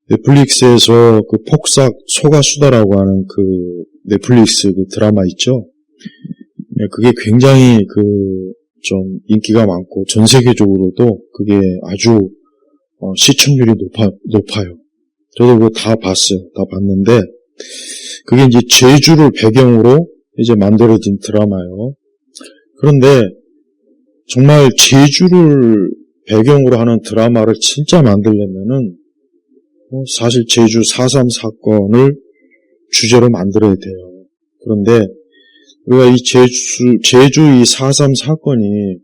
넷플릭스에서 그 폭삭 소가수다라고 하는 그 넷플릭스 그 드라마 있죠. 그게 굉장히 좀 인기가 많고 전 세계적으로도 그게 아주 시청률이 높아요. 저도 그거 다 봤어요. 다 봤는데 그게 이제 제주를 배경으로 이제 만들어진 드라마예요. 그런데 정말 제주를 배경으로 하는 드라마를 진짜 만들려면은 사실 제주 4.3 사건을 주제로 만들어야 돼요. 그런데 우리가 이 제주 이 4.3 사건이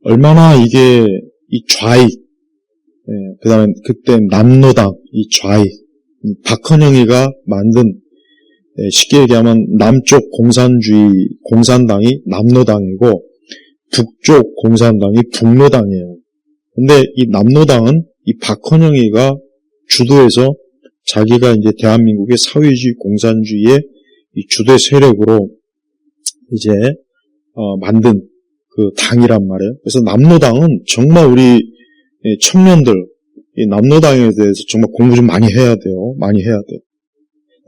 얼마나 이게 이 좌익, 그 다음에 그때 남노당, 이 좌익, 박헌영이가 만든, 쉽게 얘기하면 남쪽 공산당이 남노당이고 북쪽 공산당이 북노당이에요. 근데 이 남노당은 이 박헌영이가 주도해서 자기가 이제 대한민국의 사회주의 공산주의의 이 주대 세력으로 이제 만든 그 당이란 말이에요. 그래서 남노당은 정말 우리 청년들 이 남노당에 대해서 정말 공부 좀 많이 해야 돼요. 많이 해야 돼요.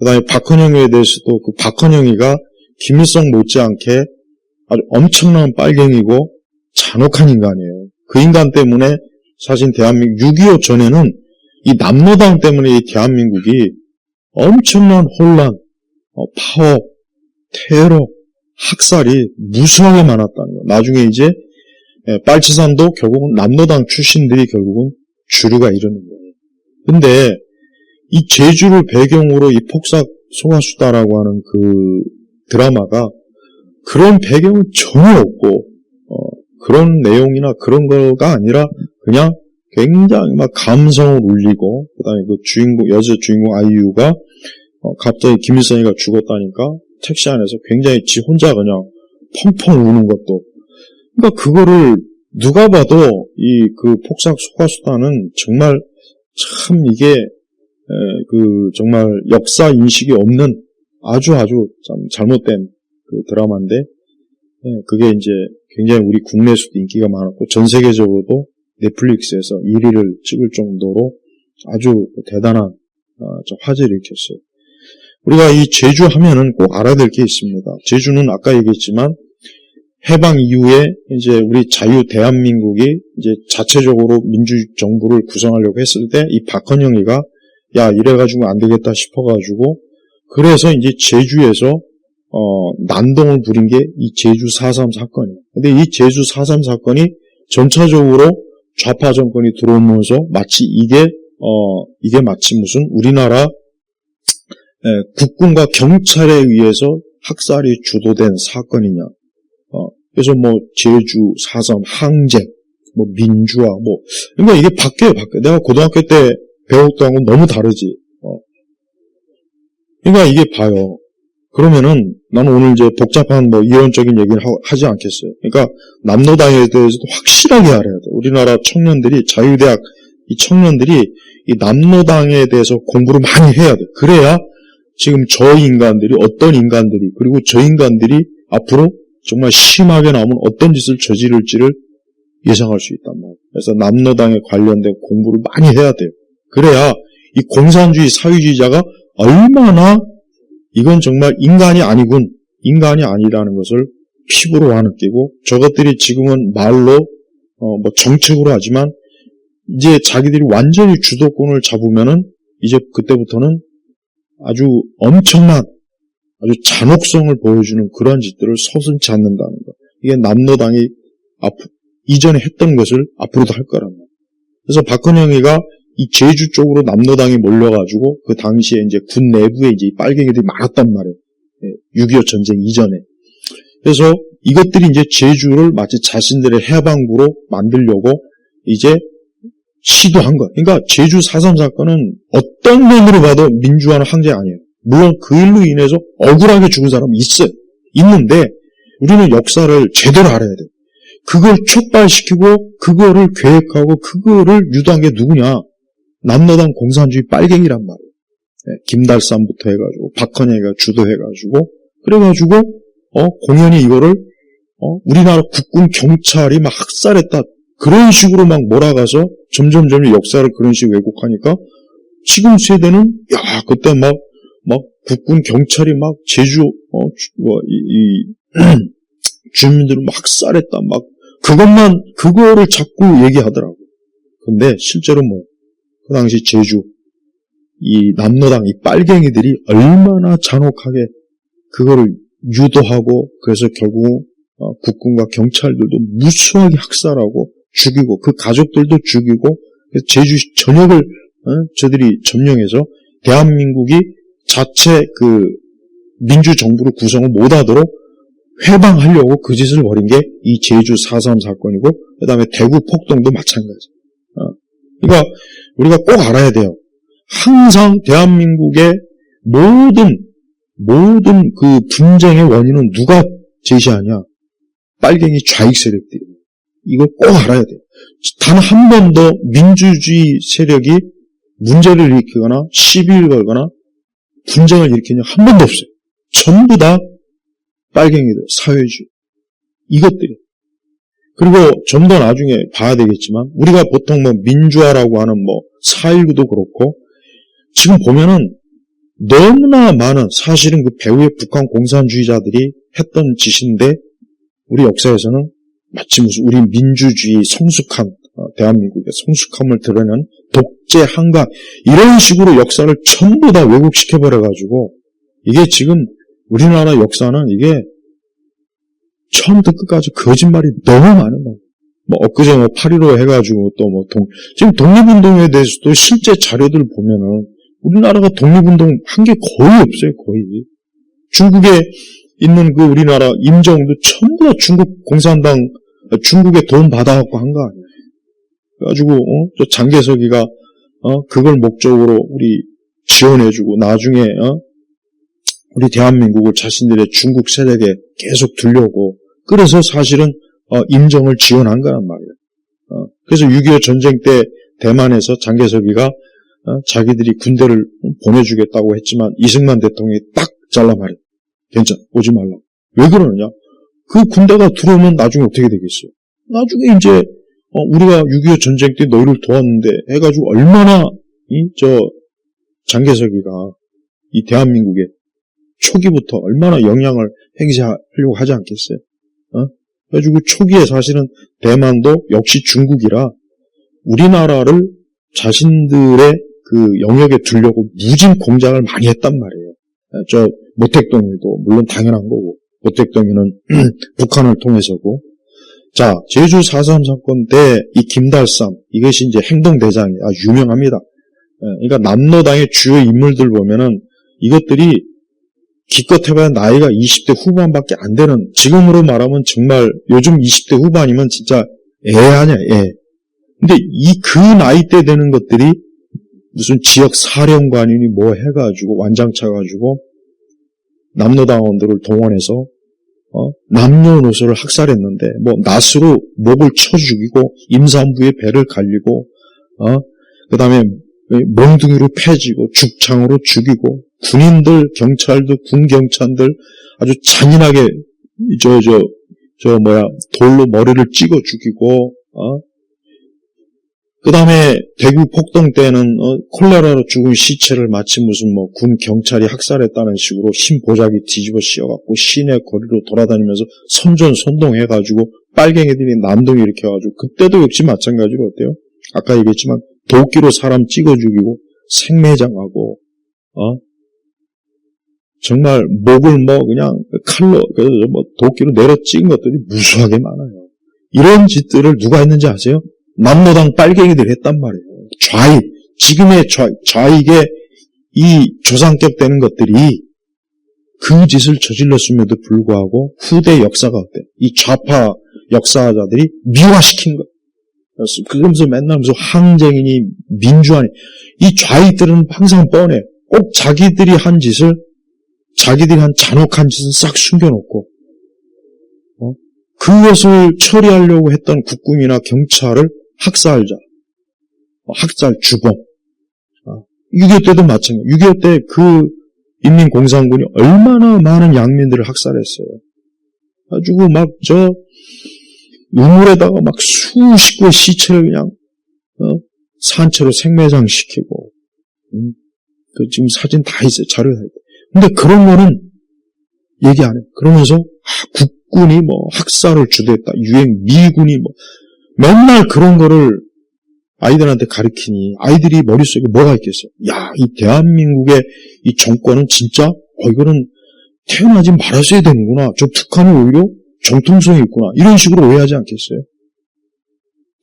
그다음에 박헌영에 대해서도 그 박헌영이가 김일성 못지않게 아주 엄청난 빨갱이고 잔혹한 인간이에요. 그 인간 때문에 사실 대한민국 6.25 전에는 이 남노당 때문에 이 대한민국이 엄청난 혼란, 파업, 테러, 학살이 무수하게 많았다는 거예요. 나중에 이제 빨치산도 결국은 남노당 출신들이 결국은 주류가 이르는 거예요. 근데 이 제주를 배경으로 이 폭삭 소가수다라고 하는 그 드라마가 그런 배경은 전혀 없고 그런 내용이나 그런 거가 아니라 그냥 굉장히 막 감성을 울리고 그다음에 그 여자 주인공 아이유가 갑자기 김일성이가 죽었다니까 택시 안에서 굉장히 지 혼자 그냥 펑펑 우는 것도. 그러니까 그거를 누가 봐도 이 그 폭삭 소가수다는 정말 참 이게 정말 역사 인식이 없는 아주 참 잘못된 그 드라마인데 그게 이제 굉장히 우리 국내에서도 인기가 많았고 전 세계적으로도 넷플릭스에서 1위를 찍을 정도로 아주 대단한 화제를 일으켰어요. 우리가 이 제주 하면은 꼭 알아야 될 게 있습니다. 제주는 아까 얘기했지만 해방 이후에 이제 우리 자유 대한민국이 이제 자체적으로 민주정부를 구성하려고 했을 때 이 박헌영이가 야 이래가지고 안 되겠다 싶어가지고 그래서 이제 제주에서 난동을 부린 게 이 제주 4.3 사건이에요. 근데 이 제주 4.3 사건이 전체적으로 좌파 정권이 들어오면서 마치 이게 마치 무슨 우리나라 국군과 경찰에 의해서 학살이 주도된 사건이냐. 그래서 뭐 제주 4.3 항쟁, 뭐 민주화, 그러니까 이게 바뀌어요. 내가 고등학교 때 배웠던 건 너무 다르지. 그러니까 이게 봐요. 그러면은 나는 오늘 이제 복잡한 이론적인 얘기를 하지 않겠어요. 그러니까 남노당에 대해서도 확실하게 알아야 돼. 우리나라 청년들이 자유대학 이 청년들이 이 남노당에 대해서 공부를 많이 해야 돼. 그래야 지금 저 인간들이 어떤 인간들이 그리고 저 인간들이 앞으로 정말 심하게 나오면 어떤 짓을 저지를지를 예상할 수 있단 말이에요. 그래서 남노당에 관련된 공부를 많이 해야 돼요. 그래야 이 공산주의 사회주의자가 얼마나 이건 정말 인간이 아니군, 인간이 아니라는 것을 피부로 와느끼고 저것들이 지금은 말로 정책으로 하지만 이제 자기들이 완전히 주도권을 잡으면은 이제 그때부터는 아주 엄청난 아주 잔혹성을 보여주는 그런 짓들을 서슴지 않는다는 것. 이게 남노당이 이전에 했던 것을 앞으로도 할 거란 말이에요. 그래서 박헌영이가 이 제주 쪽으로 남노당이 몰려가지고 그 당시에 이제 군 내부에 이제 빨갱이들이 많았단 말이에요. 6.25 전쟁 이전에. 그래서 이것들이 이제 제주를 마치 자신들의 해방구로 만들려고 이제 시도한 것. 그러니까 제주 4.3 사건은 어떤 면으로 봐도 민주화는 항쟁 아니에요. 물론 그 일로 인해서 억울하게 죽은 사람이 있어요. 있는데 우리는 역사를 제대로 알아야 돼요. 그걸 촉발시키고 그거를 계획하고 그거를 유도한 게 누구냐? 남노당 공산주의 빨갱이란 말이에요. 김달삼부터 해가지고 박헌영이가 주도해가지고 그래가지고 공연히 이거를 우리나라 국군 경찰이 막 학살했다 그런 식으로 막 몰아가서 점점 역사를 그런 식으로 왜곡하니까 지금 세대는, 야, 그때 막 국군 경찰이 막 제주, 주민들을 막 학살했다, 그거를 자꾸 얘기하더라고. 근데 실제로 그 당시 제주, 이 남로당, 이 빨갱이들이 얼마나 잔혹하게 그거를 유도하고, 그래서 결국, 국군과 경찰들도 무수하게 학살하고, 죽이고, 그 가족들도 죽이고, 제주 전역을, 저들이 점령해서, 대한민국이 자체 민주정부를 구성을 못하도록 회방하려고 그 짓을 벌인 게 이 제주 4.3 사건이고, 그 다음에 대구 폭동도 마찬가지. 그러니까 우리가 꼭 알아야 돼요. 항상 대한민국의 모든 그 분쟁의 원인은 누가 제시하냐? 빨갱이 좌익 세력들이. 이걸 꼭 알아야 돼요. 단 한 번도 민주주의 세력이 문제를 일으키거나 시비를 걸거나 분쟁을 일으키는 한 번도 없어요. 전부 다 빨갱이들, 사회주의. 이것들이. 그리고 좀 더 나중에 봐야 되겠지만, 우리가 보통 민주화라고 하는 4.19도 그렇고, 지금 보면은 너무나 많은, 사실은 그 배후의 북한 공산주의자들이 했던 짓인데, 우리 역사에서는 마치 무슨 우리 민주주의 성숙한, 대한민국의 성숙함을 드러내는 독재 한강, 이런 식으로 역사를 전부 다 왜곡시켜버려가지고, 이게 지금 우리나라 역사는 이게 처음부터 끝까지 거짓말이 너무 많은 거예요. 엊그제 8.15 해가지고 지금 독립운동에 대해서도 실제 자료들 보면은 우리나라가 독립운동 한 게 거의 없어요, 거의. 중국에 있는 그 우리나라 임정도 전부 다 중국 공산당, 중국에 돈 받아갖고 한 거 아니에요. 그래가지고, 저 장개석이가, 그걸 목적으로 우리 지원해주고 나중에, 우리 대한민국을 자신들의 중국 세력에 계속 두려고, 그래서 사실은 임정을 지원한 거란 말이에요. 그래서 6.25 전쟁 때 대만에서 장개석이가 자기들이 군대를 보내주겠다고 했지만 이승만 대통령이 딱 잘라 말이에요. 괜찮아, 오지 말라고. 왜 그러느냐? 그 군대가 들어오면 나중에 어떻게 되겠어요? 나중에 이제 우리가 6.25 전쟁 때 너희를 도왔는데 해가지고 얼마나 장개석이가 이 대한민국에 초기부터 얼마나 영향을 행사하려고 하지 않겠어요? 그래가지고 초기에 사실은 대만도 역시 중국이라 우리나라를 자신들의 그 영역에 두려고 무진 공작을 많이 했단 말이에요. 모택동일도 물론 당연한 거고, 모택동일은 북한을 통해서고. 자, 제주 4.3 사건 때 이 김달삼, 이것이 이제 행동대장이 유명합니다. 그러니까 남로당의 주요 인물들 보면은 이것들이 기껏 해봐야 나이가 20대 후반밖에 안 되는, 지금으로 말하면 정말 요즘 20대 후반이면 진짜 애 아니야, 애. 근데 그 나이 때 되는 것들이 무슨 지역 사령관이니 해가지고 완장차가지고 남로당원들을 동원해서 남녀노소를 학살했는데 낫으로 목을 쳐 죽이고 임산부의 배를 갈리고 그 다음에 몽둥이로 패지고 죽창으로 죽이고 군인들, 경찰들, 군경찰들 아주 잔인하게 돌로 머리를 찍어 죽이고 그 다음에 대구 폭동 때는 콜레라로 죽은 시체를 마치 무슨 군 경찰이 학살했다는 식으로 흰 보자기 뒤집어 씌워갖고 시내 거리로 돌아다니면서 선전선동해가지고 빨갱이들이 난동 일으켜가지고 그때도 역시 마찬가지로 어때요? 아까 얘기했지만 도끼로 사람 찍어 죽이고 생매장하고 정말 목을 그냥 칼로 도끼로 내려 찍은 것들이 무수하게 많아요. 이런 짓들을 누가 했는지 아세요? 남로당 빨갱이들이 했단 말이에요. 좌익, 지금의 좌익의 이 조상격 되는 것들이 그 짓을 저질렀음에도 불구하고 후대 역사가 어때? 이 좌파 역사자들이 미화시킨 거. 그러면서 맨날 무슨 항쟁이니 민주화니, 이 좌익들은 항상 뻔해. 꼭 자기들이 한 짓을, 자기들이 한 잔혹한 짓은 싹 숨겨놓고 그것을 처리하려고 했던 국군이나 경찰을 학살자, 학살 주범. 6.25 때도 마찬가지. 6.25 때 그 인민공산군이 얼마나 많은 양민들을 학살했어요. 가지고 우물에다가 수십 구의 시체를 그냥 산채로 생매장시키고 그 지금 사진 다 있어요. 자료 다 있어요. 근데 그런 거는 얘기 안 해요. 그러면서 국군이 뭐 학살을 주도했다. 유행 미군이 뭐 맨날 그런 거를 아이들한테 가르치니 아이들이 머릿속에 뭐가 있겠어요? 야, 이 대한민국의 이 정권은 진짜 이거는 태어나지 말았어야 되는구나. 저 북한이 오히려 정통성이 있구나. 이런 식으로 오해하지 않겠어요?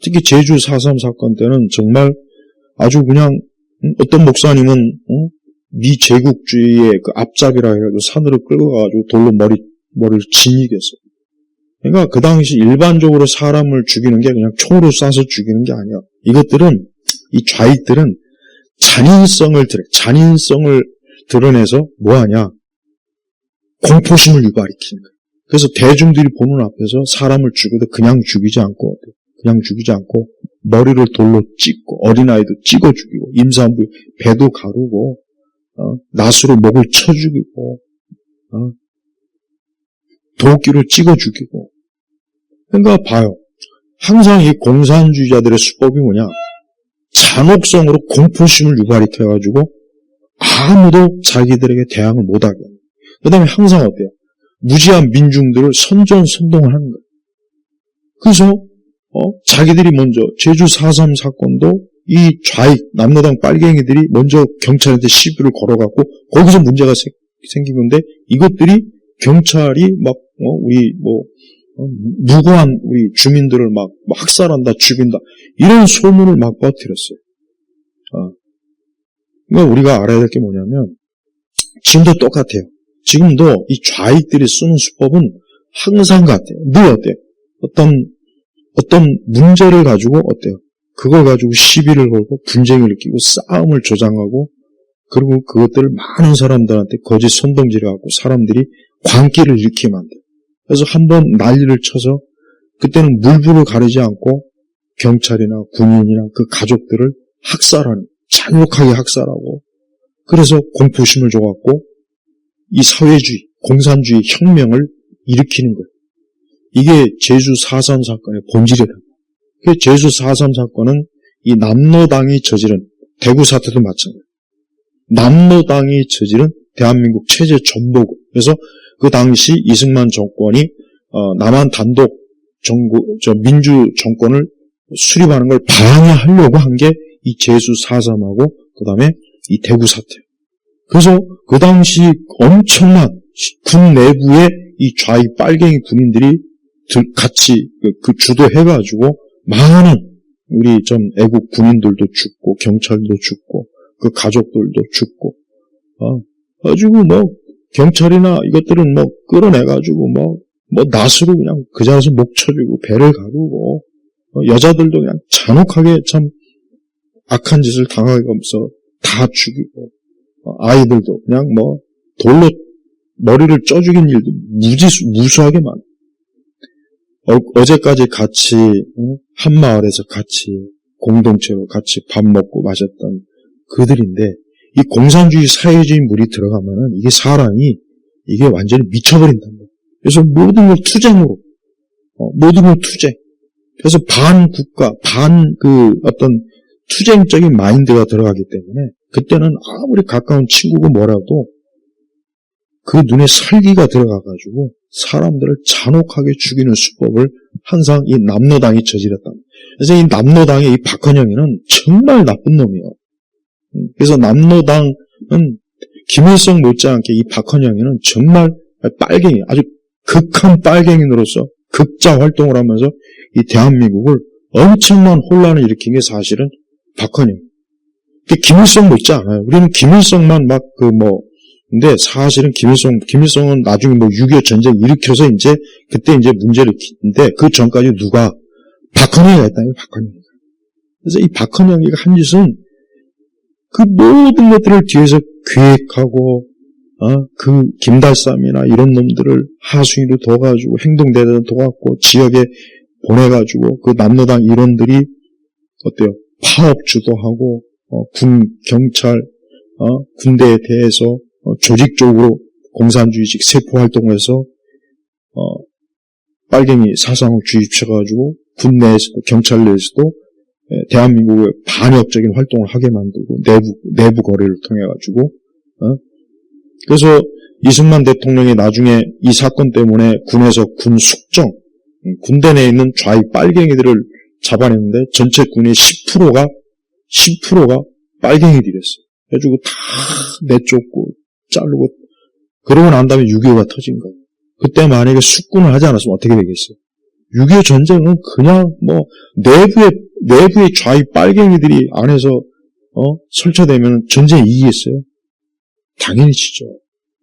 특히 제주 4.3 사건 때는 정말 아주 그냥 어떤 목사님은 미 제국주의의 그 앞잡이라 해가지고 산으로 끌고 가가지고 돌로 머리를 짓이겼어요. 그러니까 그 당시 일반적으로 사람을 죽이는 게 그냥 총으로 쏴서 죽이는 게 아니야. 이것들은 이 좌익들은 잔인성을 드러내서 뭐하냐? 공포심을 유발시키는 거예요. 그래서 대중들이 보는 앞에서 사람을 죽여도 그냥 죽이지 않고 머리를 돌로 찍고 어린아이도 찍어 죽이고 임산부 배도 가르고 낫으로 목을 쳐 죽이고 도끼로 찍어 죽이고. 그러니까 봐요. 항상 이 공산주의자들의 수법이 뭐냐? 잔혹성으로 공포심을 유발시켜가지고 아무도 자기들에게 대항을 못하게. 그 다음에 항상 어때요? 무지한 민중들을 선전선동을 하는 거예요. 그래서 자기들이 먼저 제주 4.3 사건도 이 좌익 남로당 빨갱이들이 먼저 경찰한테 시비를 걸어갖고 거기서 문제가 생긴 건데 이것들이 경찰이 막 우리 무고한 우리 주민들을 막 학살한다, 죽인다 이런 소문을 막 퍼뜨렸어요. 그러니까 우리가 알아야 될 게 뭐냐면 지금도 똑같아요. 지금도 이 좌익들이 쓰는 수법은 항상 같아요. 늘 어때요? 어떤 문제를 가지고 어때요? 그걸 가지고 시비를 걸고 분쟁을 일으키고 싸움을 조장하고 그리고 그것들을 많은 사람들한테 거짓 선동질을 하고 사람들이 광기를 일으키면 안 돼요. 그래서 한번 난리를 쳐서 그때는 물불을 가리지 않고 경찰이나 군인이나 그 가족들을 학살하는, 잔혹하게 학살하고 그래서 공포심을 줘갖고 이 사회주의, 공산주의 혁명을 일으키는 거예요. 이게 제주 4.3 사건의 본질이다. 제주 4.3 사건은 이 남로당이 저지른 대구 사태도 마찬가지예요. 남로당이 저지른 대한민국 체제 전복을. 그래서 그 당시 이승만 정권이 남한 단독 민주 정권을 수립하는 걸 방해하려고 한 게 이 제주 4.3하고 그 다음에 이 대구 사태예요. 그래서 그 당시 엄청난 군 내부의 이 좌익 빨갱이 군인들이 같이 그 주도해가지고 많은 우리 좀 애국 군인들도 죽고 경찰도 죽고 그 가족들도 죽고 가지고 경찰이나 이것들은 끌어내가지고 낫으로 그냥 그 자리에서 목 쳐주고 배를 가르고 여자들도 그냥 잔혹하게 참 악한 짓을 당하면서 다 죽이고 아이들도 그냥 돌로 머리를 쪄 죽인 일도 무수하게 많아. 어제까지 같이 한 마을에서 같이 공동체로 같이 밥 먹고 마셨던 그들인데 이 공산주의 사회주의 물이 들어가면은 이게 사람이 이게 완전히 미쳐버린다는 거예요. 그래서 모든 걸 투쟁으로 모든 걸 투쟁. 그래서 반국가 어떤 투쟁적인 마인드가 들어가기 때문에 그때는 아무리 가까운 친구고 뭐라도 그 눈에 살기가 들어가가지고 사람들을 잔혹하게 죽이는 수법을 항상 이 남로당이 저질렀다. 그래서 이 남로당의 이 박헌영이는 정말 나쁜 놈이에요. 그래서 남로당은 김일성 못지않게 이 박헌영이는 정말 빨갱이, 아주 극한 빨갱이로서 극자 활동을 하면서 이 대한민국을 엄청난 혼란을 일으킨 게 사실은 박헌영. 김일성 못지 않아요. 우리는 김일성만 근데 사실은 김일성은 나중에 6.25 전쟁 일으켜서 그때 문제를 일으키는데 그 전까지 누가? 박헌영이가 했다는 거예요, 박헌영이가. 그래서 이 박헌영이가 한 짓은 그 모든 것들을 뒤에서 기획하고, 그 김달삼이나 이런 놈들을 하수인으로 둬가지고 행동대대로 둬갖고 지역에 보내가지고 그 남로당 일원들이 어때요? 파업 주도하고, 경찰, 군대에 대해서 조직적으로 공산주의식 세포 활동을 해서 빨갱이 사상을 주입시켜가지고 군 내에서도 경찰 내에서도 대한민국의 반역적인 활동을 하게 만들고 내부 거래를 통해 가지고 그래서 이승만 대통령이 나중에 이 사건 때문에 군에서 군 숙정, 군대 내에 있는 좌익 빨갱이들을 잡아냈는데 전체 군의 10%가 빨갱이들이었어요. 그래가지고 다 내쫓고 자르고 그러고 난 다음에 6.25가 터진 거예요. 그때 만약에 숙군을 하지 않았으면 어떻게 되겠어요? 6.25 전쟁은 그냥 내부의 좌익 빨갱이들이 안에서 설쳐되면 전쟁에 이기겠어요? 당연히 지죠.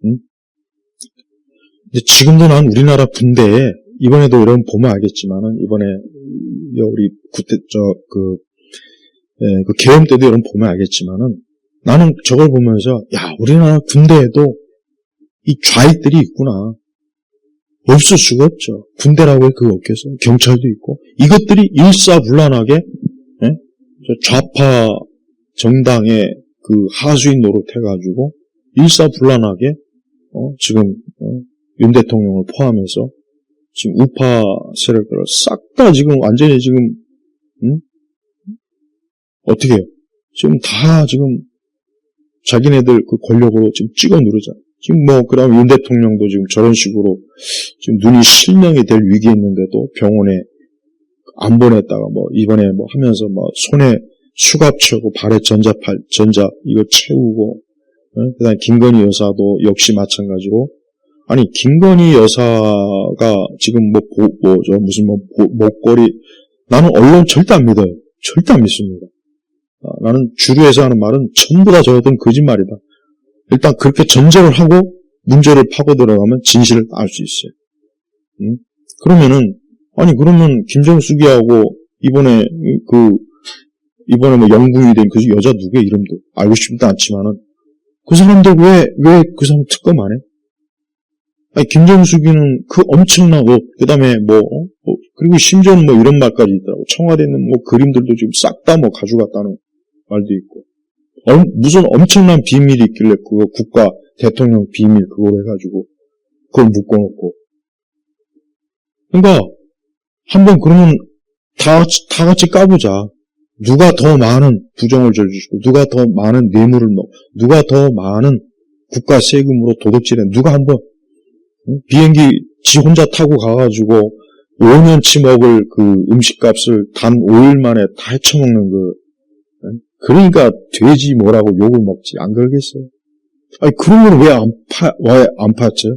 응? 근데 지금도 난 우리나라 군대에 이번에도 여러분 보면 알겠지만은 이번에 우리 그 계엄 때도 여러분 보면 알겠지만은 나는 저걸 보면서 야 우리나라 군대에도 이 좌익들이 있구나. 없을 수가 없죠. 군대라고 해 그거 없겠어. 경찰도 있고 이것들이 일사불란하게 좌파 정당의 그 하수인 노릇해가지고 일사불란하게 지금 윤 대통령을 포함해서 지금 우파 세력들을 싹 다 지금 완전히 지금 어떻게 해요? 지금 다 지금 자기네들 그 권력으로 지금 찍어 누르잖아. 지금 그다음 윤 대통령도 지금 저런 식으로 지금 눈이 실명이 될 위기에 있는데도 병원에 안 보냈다가 이번에 하면서 손에 수갑 채우고 발에 전자 이거 채우고 그다음에 김건희 여사도 역시 마찬가지로 아니 김건희 여사가 지금 무슨 목걸이 나는 언론 절대 안 믿어요. 절대 안 믿습니다. 나는 주류에서 하는 말은 전부 다 저어든 거짓말이다. 일단 그렇게 전제를 하고 문제를 파고 들어가면 진실을 알 수 있어요. 그러면 김정숙이하고 이번에 영부인이 된 그 여자 누구의 이름도 알고 싶지도 않지만은 그 사람들 왜 그 사람 특검 안 해? 아니, 김정숙이는 그 엄청나고, 그 다음에 그리고 심지어는 이런 말까지 있더라고. 청와대에 있는 그림들도 지금 싹 다 가져갔다는 말도 있고. 무슨 엄청난 비밀이 있길래 그거 국가 대통령 비밀 그걸 해가지고 그걸 묶어놓고. 그러니까 한번 그러면 다 같이 까보자. 누가 더 많은 부정을 저지르고 누가 더 많은 뇌물을 누가 더 많은 국가 세금으로 도둑질해 누가 한번 비행기 지 혼자 타고 가가지고 5년치 먹을 그 음식값을 단 5일 만에 다 헤쳐먹는 그러니까 돼지 뭐라고 욕을 먹지 안 그러겠어요? 아니 그런 건 왜 안 팠죠?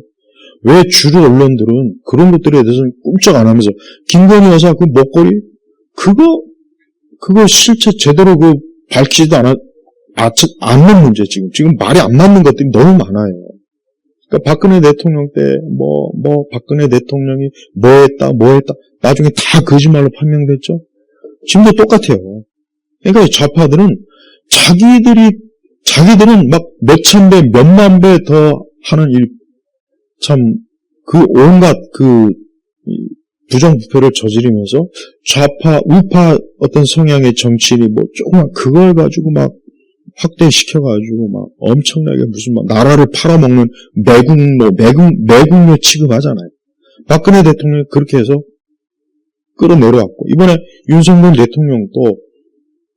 왜 주류 언론들은 그런 것들에 대해서는 꼼짝 안 하면서 김건희 여사 그 목걸이 그거 실체 제대로 밝히지도 않는 문제 지금 말이 안 맞는 것들이 너무 많아요. 그러니까 박근혜 대통령 때 박근혜 대통령이 뭐 했다 나중에 다 거짓말로 판명됐죠. 지금도 똑같아요. 그러니까 좌파들은 자기들은 막 몇천 배 몇만 배 더 하는 일 참 온갖 부정부패를 저지르면서 좌파 우파 어떤 성향의 정치인이 조그만 그걸 가지고 막 확대시켜가지고 막 엄청나게 무슨 나라를 팔아먹는 매국노 취급하잖아요. 박근혜 대통령이 그렇게 해서 끌어내려왔고 이번에 윤석열 대통령도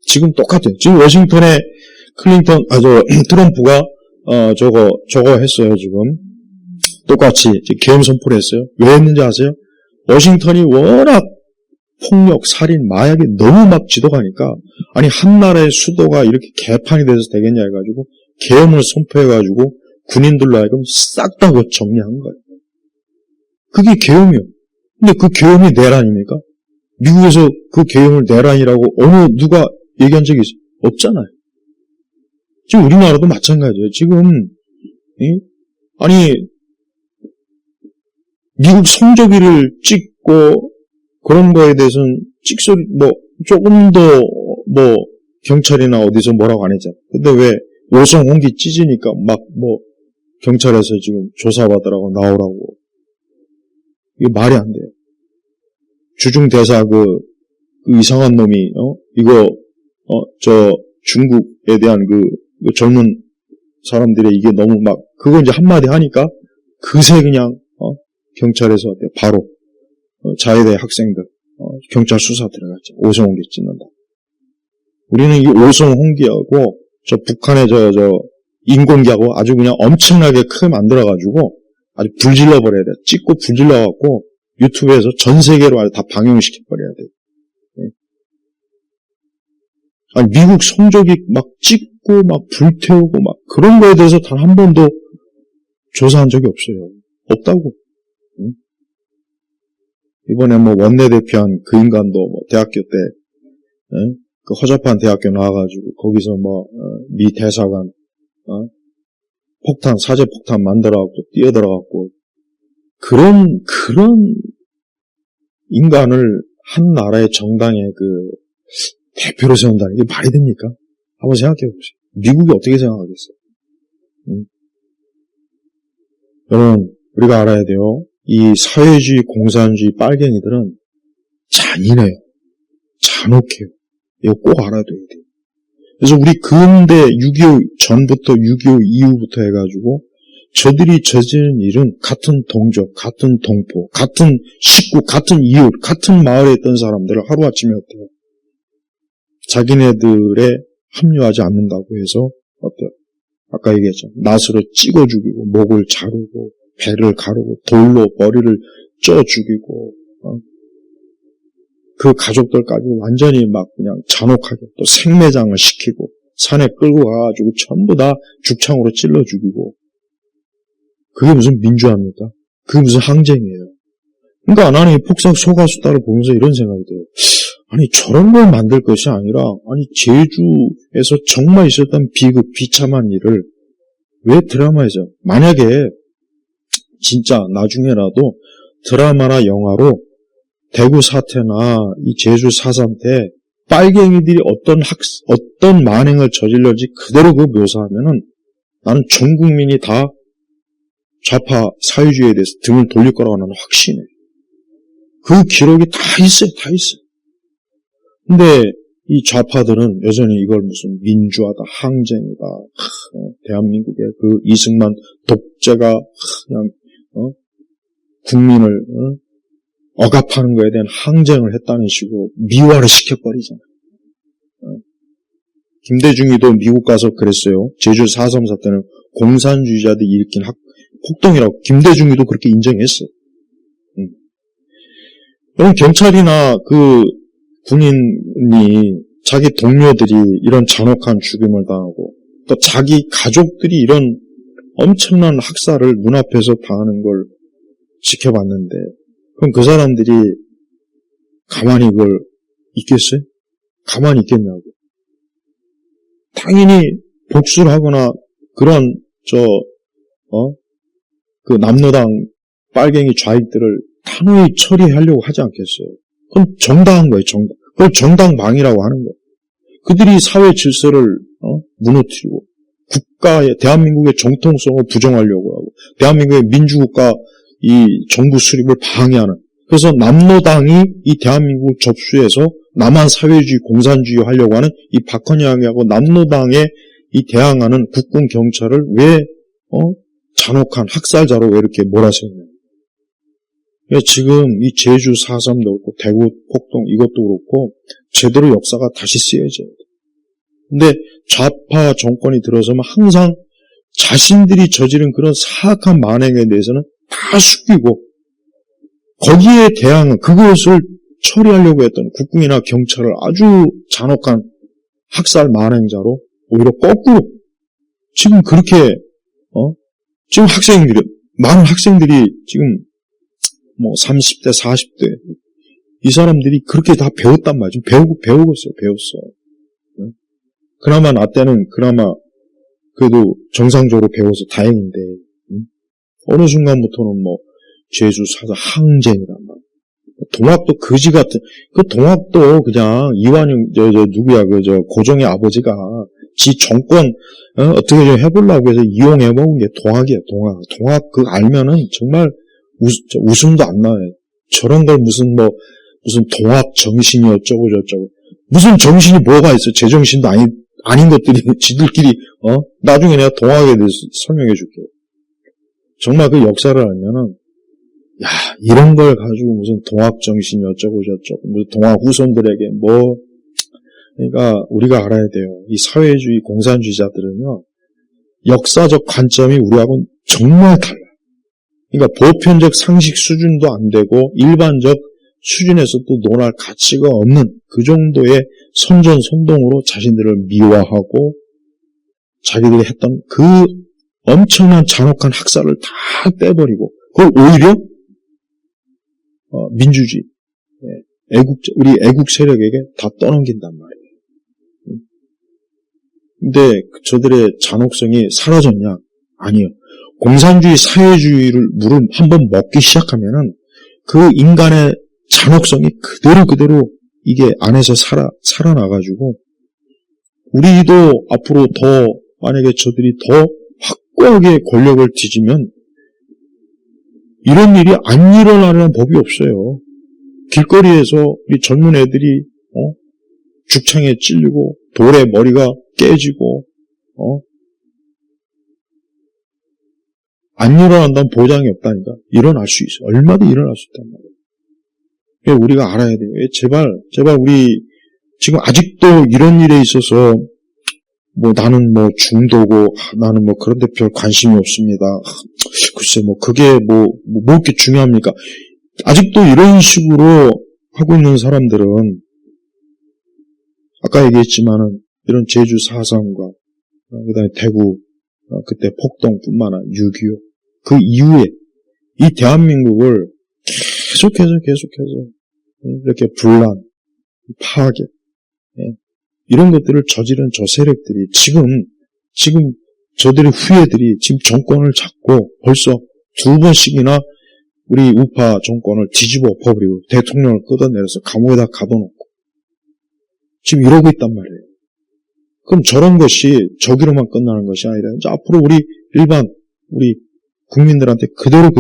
지금 똑같아요. 지금 워싱턴에 트럼프가 저거 했어요. 지금 똑같이 계엄 선포를 했어요. 왜 했는지 아세요? 워싱턴이 워낙 폭력, 살인, 마약이 너무 막 지도가니까 아니 한 나라의 수도가 이렇게 개판이 돼서 되겠냐 해가지고 계엄을 선포해가지고 군인들로 하여금 싹 다 정리한 거예요. 그게 계엄이에요. 근데 그 계엄이 내란입니까? 미국에서 그 계엄을 내란이라고 누가 얘기한 적이 있어요? 없잖아요. 지금 우리나라도 마찬가지예요. 지금 아니 미국 성조기를 찍고 그런 거에 대해서는 찍소리 조금 더 경찰이나 어디서 뭐라고 안 했잖아요. 근데 왜 오송 홍기 찢으니까 막 경찰에서 지금 조사받으라고 나오라고 이게 말이 안 돼요. 주중 대사 그 이상한 놈이 중국에 대한 그 젊은 사람들의 이게 너무 막 그거 이제 한마디 하니까 그새 그냥 경찰에서 바로 자유대 학생들 경찰 수사 들어갔죠. 오성홍기 찢는다. 우리는 이 오송 홍기하고 저 북한의 저 인공기하고 아주 그냥 엄청나게 크게 만들어가지고 아주 불질러 버려야 돼. 찍고 불질러갖고 유튜브에서 전 세계로 아주 다 방영시켜 버려야 돼. 아니 미국 성조기 막 찍고 막 불태우고 막 그런 거에 대해서 단 한 번도 조사한 적이 없어요. 없다고. 응? 이번에 뭐 원내대표한 그 인간도 뭐 대학교 때 응? 그 허접한 대학교 나와가지고 거기서 뭐 미 대사관 폭탄 사제 폭탄 만들어갖고 뛰어들어갖고 그런 인간을 한 나라의 정당의 그 대표로 세운다는 게 말이 됩니까? 한번 생각해 보세요. 미국이 어떻게 생각하겠어요? 여러분, 우리가 알아야 돼요. 이 사회주의, 공산주의 빨갱이들은 잔인해요. 잔혹해요. 이거 꼭 알아둬야 돼요. 그래서 우리 근대 6.25 전부터 6.25 이후부터 해가지고 저들이 저지른 일은 같은 동족, 같은 동포, 같은 식구, 같은 이웃, 같은 마을에 있던 사람들을 하루아침에 어때요? 자기네들에 합류하지 않는다고 해서 어때요? 아까 얘기했죠. 낫으로 찍어 죽이고 목을 자르고 배를 가르고 돌로 머리를 쪄 죽이고 그 가족들까지 완전히 막 그냥 잔혹하게 또 생매장을 시키고 산에 끌고 가가지고 전부 다 죽창으로 찔러 죽이고 그게 무슨 민주화입니까? 그게 무슨 항쟁이에요. 그러니까 나는 이 폭삭 소가수다를 보면서 이런 생각이 들어요. 아니 저런 걸 만들 것이 아니라 아니 제주에서 정말 있었던 비극 비참한 일을 왜 드라마에서 만약에 진짜 나중에라도 드라마나 영화로 대구 사태나 이 제주 4.3 때 빨갱이들이 어떤 만행을 저질렀지 그대로 그 묘사하면은 나는 전 국민이 다 좌파 사회주의에 대해서 등을 돌릴 거라고 나는 확신해. 그 기록이 다 있어요. 다 있어요. 근데 이 좌파들은 여전히 이걸 무슨 민주화다, 항쟁이다, 대한민국의 그 이승만 독재가 그냥 국민을 억압하는 거에 대한 항쟁을 했다는 식으로 미화를 시켜버리잖아요. 김대중이도 미국 가서 그랬어요. 제주 4.3 사태는 공산주의자들이 일으킨 폭동이라고 김대중이도 그렇게 인정했어요. 그럼 경찰이나 그 군인이 자기 동료들이 이런 잔혹한 죽임을 당하고 또 자기 가족들이 이런 엄청난 학살을 눈앞에서 당하는 걸 지켜봤는데 그럼 그 사람들이 가만히 그걸 있겠어요? 가만히 있겠냐고. 당연히 복수를 하거나 그런 그 남로당 빨갱이 좌익들을 단호히 처리하려고 하지 않겠어요. 그건 정당한 거예요, 정당. 그걸 정당방위라고 하는 거예요. 그들이 사회 질서를 무너뜨리고 국가의 대한민국의 정통성을 부정하려고 하고 대한민국의 민주국가 이 정부 수립을 방해하는 그래서 남로당이 이 대한민국을 접수해서 남한 사회주의 공산주의 하려고 하는 이 박헌영하고 남로당에 이 대항하는 국군 경찰을 왜 잔혹한 학살자로 왜 이렇게 몰아세우냐. 지금 이 제주 4.3도 그렇고 대구 폭동 이것도 그렇고 제대로 역사가 다시 쓰여져야 돼. 근데 좌파 정권이 들어서면 항상 자신들이 저지른 그런 사악한 만행에 대해서는 다 숙이고 거기에 대항은 그것을 처리하려고 했던 국군이나 경찰을 아주 잔혹한 학살 만행자로 오히려 거꾸로 지금 그렇게 지금 많은 학생들이 지금 뭐 30대 40대 이 사람들이 그렇게 다 배웠단 말이죠. 배웠어요. 그나마 나 때는 그래도 정상적으로 배워서 다행인데 어느 순간부터는 뭐 제주 사자 항쟁이란 말. 동학도 거지 같은 그 동학도 그냥 이완용 누구야 고종의 아버지가 지 정권 어떻게 좀 해보려고 해서 이용해 먹은 게 동학이야. 동학 그거 알면은 정말 웃음도 안 나요. 저런 걸 무슨 동학 정신이 어쩌고 저쩌고 무슨 정신이 뭐가 있어? 제정신도 아닌 것들이 지들끼리 나중에 내가 동학에 대해서 설명해 줄게요. 정말 그 역사를 알면은 이런 걸 가지고 무슨 동학 정신이 어쩌고 저쩌고 무슨 동학 후손들에게 그러니까 우리가 알아야 돼요. 이 사회주의 공산주의자들은요, 역사적 관점이 우리하고는 정말 달라요. 그러니까 보편적 상식 수준도 안 되고 일반적 수준에서도 논할 가치가 없는 그 정도의 선전선동으로 자신들을 미화하고 자기들이 했던 그 엄청난 잔혹한 학살을 다 떼버리고 그걸 오히려 민주주의, 우리 애국 세력에게 다 떠넘긴단 말이에요. 근데 저들의 잔혹성이 사라졌냐? 아니요. 공산주의, 사회주의를 물을 한번 먹기 시작하면은 그 인간의 잔혹성이 그대로 이게 안에서 살아나가지고 우리도 앞으로 더 만약에 저들이 더 확고하게 권력을 뒤지면 이런 일이 안 일어나는 법이 없어요. 길거리에서 우리 젊은 애들이 죽창에 찔리고 돌에 머리가 깨지고 안 일어난다는 보장이 없다니까. 일어날 수 있어. 얼마든지 일어날 수 있단 말이에요. 우리가 알아야 돼요. 제발 우리 지금 아직도 이런 일에 있어서 나는 중도고 나는 그런데 별 관심이 없습니다. 글쎄 그게 이렇게 중요합니까? 아직도 이런 식으로 하고 있는 사람들은 아까 얘기했지만은 이런 제주 4.3과 그다음에 대구 그때 폭동뿐만 아니라 6.25 그 이후에 이 대한민국을 계속해서 이렇게 분란, 파괴 이런 것들을 저지른 저 세력들이 지금 저들의 후예들이 지금 정권을 잡고 벌써 2번씩이나 우리 우파 정권을 뒤집어 엎어버리고 대통령을 끌어내려서 감옥에다 가둬놓고 지금 이러고 있단 말이에요. 그럼 저런 것이 저기로만 끝나는 것이 아니라 이제 앞으로 우리 국민들한테 그대로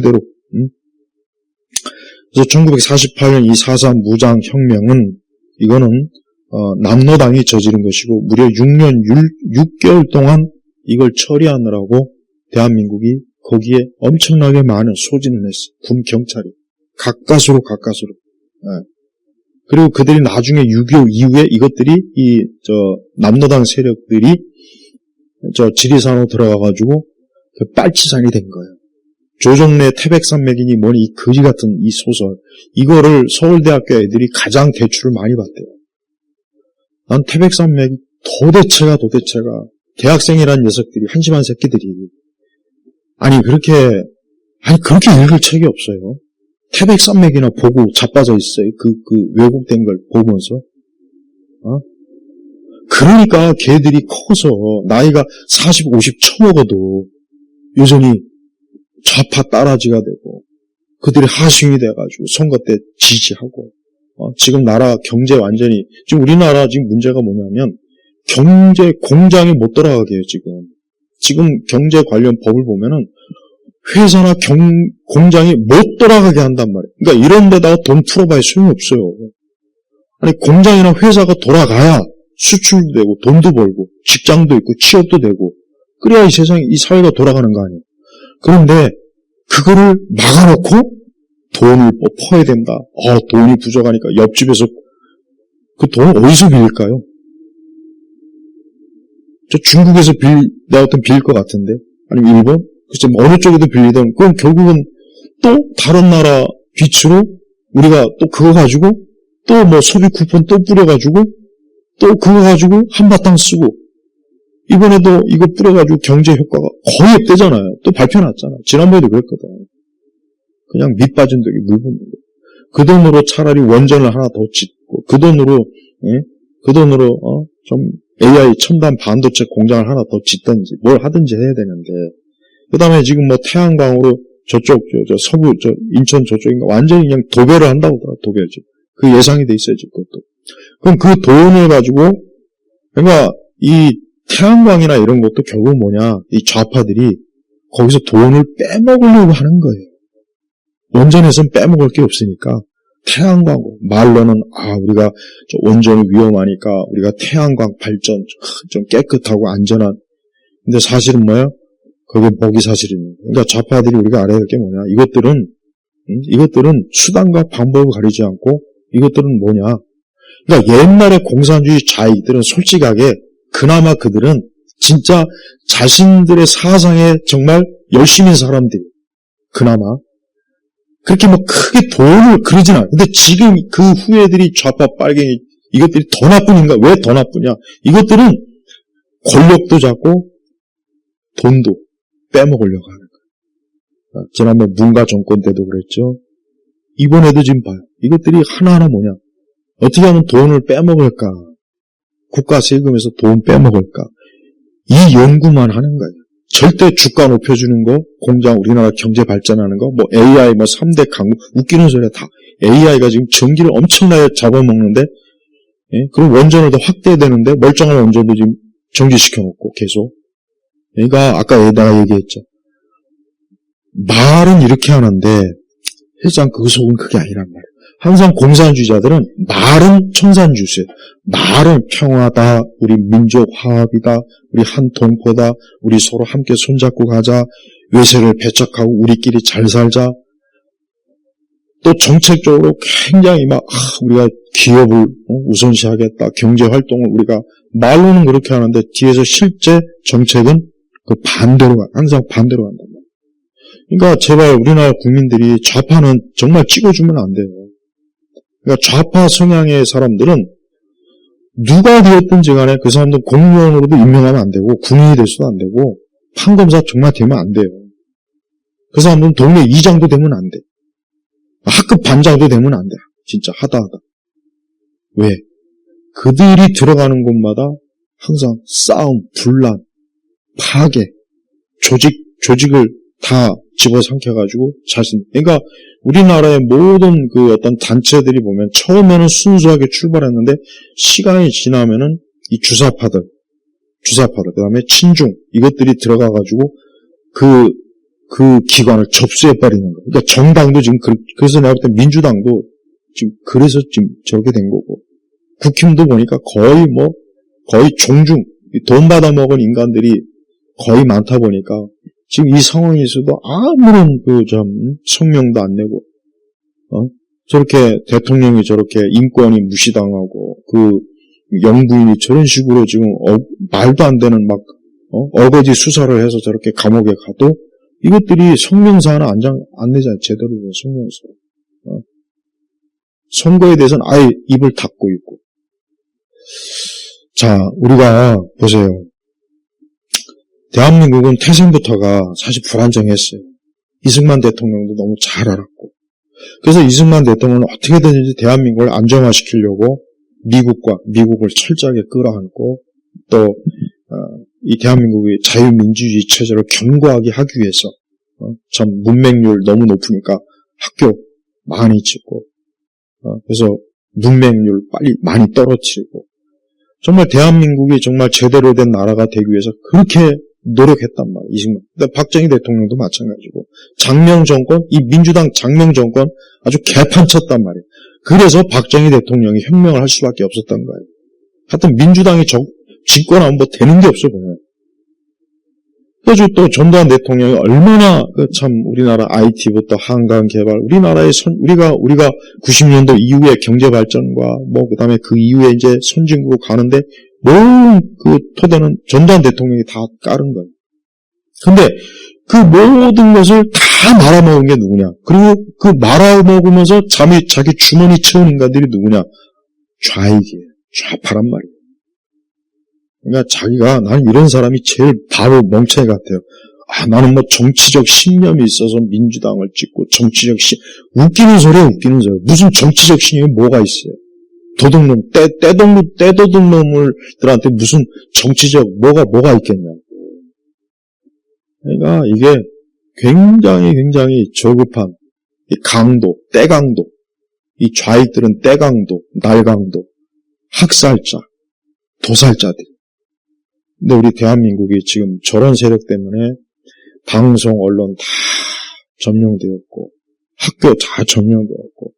그래서 1948년 이 4.3 무장혁명은 이거는 남로당이 저지른 것이고 무려 6년 6개월 동안 이걸 처리하느라고 대한민국이 거기에 엄청나게 많은 소진을 했어요. 군 경찰이 가까스로 그리고 그들이 나중에 6.25 이후에 이것들이 남로당 세력들이 지리산으로 들어가가지고 빨치산이 된 거예요. 조정래 태백산맥이니 뭐니 이 거지 같은 이 소설 이거를 서울대학교 애들이 가장 대출을 많이 받대요. 난 태백산맥 도대체가 대학생이라는 녀석들이 한심한 새끼들이 그렇게 읽을 책이 없어요. 태백산맥이나 보고 자빠져 있어요. 그 왜곡된 걸 보면서. 그러니까 걔들이 커서 나이가 40, 50 쳐먹어도 여전히 좌파 따라지가 되고 그들이 하승이 돼가지고 선거 때 지지하고 지금 나라 경제 완전히 지금 우리나라 지금 문제가 뭐냐면 경제 공장이 못 돌아가게 해요. 지금 경제 관련 법을 보면은 회사나 공장이 못 돌아가게 한단 말이에요. 그러니까 이런 데다가 돈 풀어봐야 소용이 없어요. 공장이나 회사가 돌아가야 수출도 되고 돈도 벌고 직장도 있고 취업도 되고 그래야 이 세상에 이 사회가 돌아가는 거 아니에요. 그런데 그거를 막아놓고 돈을 퍼야 된다. 돈이 부족하니까 옆집에서 그 돈을 어디서 빌릴까요? 저 중국에서 내가 어떤 빌릴 것 같은데 아니면 일본? 글쎄 어느 쪽에도 빌리던 그럼 결국은 또 다른 나라 빚으로 우리가 또 그거 가지고 또 소비 쿠폰 또 뿌려가지고 또 그거 가지고 한바탕 쓰고 이번에도 이거 뿌려가지고 경제 효과가 거의 없대잖아요. 또 발표났잖아. 지난번에도 그랬거든. 그냥 밑 빠진 덕에 물 붓는 거. 그 돈으로 차라리 원전을 하나 더 짓고 그 돈으로 좀 AI 첨단 반도체 공장을 하나 더 짓든지 뭘 하든지 해야 되는데 그 다음에 지금 태양광으로 저쪽 서부 인천 저쪽인가 완전히 그냥 도배를 한다고 하더라. 도배지. 그 예상이 돼 있어야지 그것도. 그럼 그 돈을 가지고 그러니까 이 태양광이나 이런 것도 결국 뭐냐 이 좌파들이 거기서 돈을 빼먹으려고 하는 거예요. 원전에서는 빼먹을 게 없으니까 태양광 말로는 우리가 원전이 위험하니까 우리가 태양광 발전 좀 깨끗하고 안전한 근데 사실은 뭐야? 그게 목이 사실입니다. 그러니까 좌파들이 우리가 알아야 될 게 뭐냐? 이것들은 수단과 방법을 가리지 않고 이것들은 뭐냐? 그러니까 옛날에 공산주의 좌익들은 솔직하게 그나마 그들은 진짜 자신들의 사상에 정말 열심인 사람들이 그나마 그렇게 뭐 크게 돈을 그러진 않아요. 근데 지금 그 후예들이 좌파 빨갱이 이것들이 더 나쁜인가? 왜 더 나쁘냐? 이것들은 권력도 잡고 돈도 빼먹으려고 하는 거예요. 지난번 문가 정권 때도 그랬죠. 이번에도 지금 봐요. 이것들이 하나하나 뭐냐? 어떻게 하면 돈을 빼먹을까? 국가 세금에서 돈 빼먹을까? 이 연구만 하는 거예요. 절대 주가 높여주는 거, 공장, 우리나라 경제 발전하는 거, 뭐 AI, 뭐 3대 강국, 웃기는 소리야 다. AI가 지금 전기를 엄청나게 잡아먹는데, 예? 그리고 원전을 더 확대되는데, 멀쩡한 원전도 지금 정지시켜놓고 계속. 그러니까 아까 내가 얘기했죠. 말은 이렇게 하는데, 실상 그 속은 그게 아니란 말이에요. 항상 공산주의자들은 말은 청산주의예요. 말은 평화다, 우리 민족 화합이다, 우리 한 동포다, 우리 서로 함께 손잡고 가자, 외세를 배척하고 우리끼리 잘 살자. 또 정책적으로 굉장히 막 우리가 기업을 우선시하겠다, 경제활동을 우리가 말로는 그렇게 하는데 뒤에서 실제 정책은 그 반대로 항상 반대로 간단 말이에요. 그러니까 제발 우리나라 국민들이 좌파는 정말 찍어주면 안 돼요. 그러니까 좌파 성향의 사람들은 누가 되었든지 간에 그 사람들 공무원으로도 임명하면 안 되고 군인이 될 수도 안 되고 판검사 정말 되면 안 돼요. 그 사람들은 동네 이장도 되면 안 돼. 학급 반장도 되면 안 돼. 진짜 하다. 왜? 그들이 들어가는 곳마다 항상 싸움, 분란, 파괴, 조직을 다 집어삼켜가지고 그러니까 우리나라의 모든 그 어떤 단체들이 보면 처음에는 순수하게 출발했는데 시간이 지나면은 이 주사파들, 그 다음에 친중, 이것들이 들어가가지고 그 기관을 접수해버리는 거예요. 그러니까 정당도 지금, 그래서 내가 볼 때 민주당도 지금 그래서 지금 저렇게 된 거고, 국힘도 보니까 거의 종중, 돈 받아먹은 인간들이 거의 많다 보니까 지금 이 상황에서도 아무런 성명도 안 내고, 저렇게 대통령이 저렇게 인권이 무시당하고, 영부인이 저런 식으로 지금, 말도 안 되는 어거지 수사를 해서 저렇게 감옥에 가도, 이것들이 성명서 하나 안 내잖아요. 제대로 된 성명서. 선거에 대해서는 아예 입을 닫고 있고. 자, 우리가, 보세요. 대한민국은 태생부터가 사실 불안정했어요. 이승만 대통령도 너무 잘 알았고. 그래서 이승만 대통령은 어떻게든지 대한민국을 안정화시키려고 미국을 철저하게 끌어안고 또 이 대한민국의 자유민주주의 체제를 견고하게 하기 위해서 참 문맹률 너무 높으니까 학교 많이 짓고 그래서 문맹률 빨리 많이 떨어뜨리고 정말 대한민국이 정말 제대로 된 나라가 되기 위해서 그렇게 노력했단 말이에요. 이승만. 박정희 대통령도 마찬가지고 장명 정권, 이 민주당 장명 정권 아주 개판쳤단 말이에요. 그래서 박정희 대통령이 혁명을 할 수밖에 없었던 거예요. 하여튼 민주당이 집권하면 뭐 되는 게 없어 보여요. 그래서 또 전두환 대통령이 얼마나 참 우리나라 IT부터 한강 개발, 우리나라의 우리가 90년도 이후의 경제 발전과 그다음에 그 이후에 이제 선진국으로 가는데 모든 그 토대는 전두환 대통령이 다 깔은 거예요. 근데 그 모든 것을 다 말아먹은 게 누구냐? 그리고 그 말아먹으면서 자기 주머니 채운 인간들이 누구냐? 좌익이에요. 좌파란 말이에요. 그러니까 자기가 나는 이런 사람이 제일 바로 멍청이 같아요. 나는 정치적 신념이 있어서 민주당을 찍고 웃기는 소리야. 무슨 정치적 신념이 뭐가 있어요? 도둑놈, 떼도둑놈들한테 무슨 정치적 뭐가 있겠냐고. 그러니까 이게 굉장히 저급한 이 때강도, 이 좌익들은 때강도, 날강도, 학살자, 도살자들. 근데 우리 대한민국이 지금 저런 세력 때문에 방송, 언론 다 점령되었고, 학교 다 점령되었고,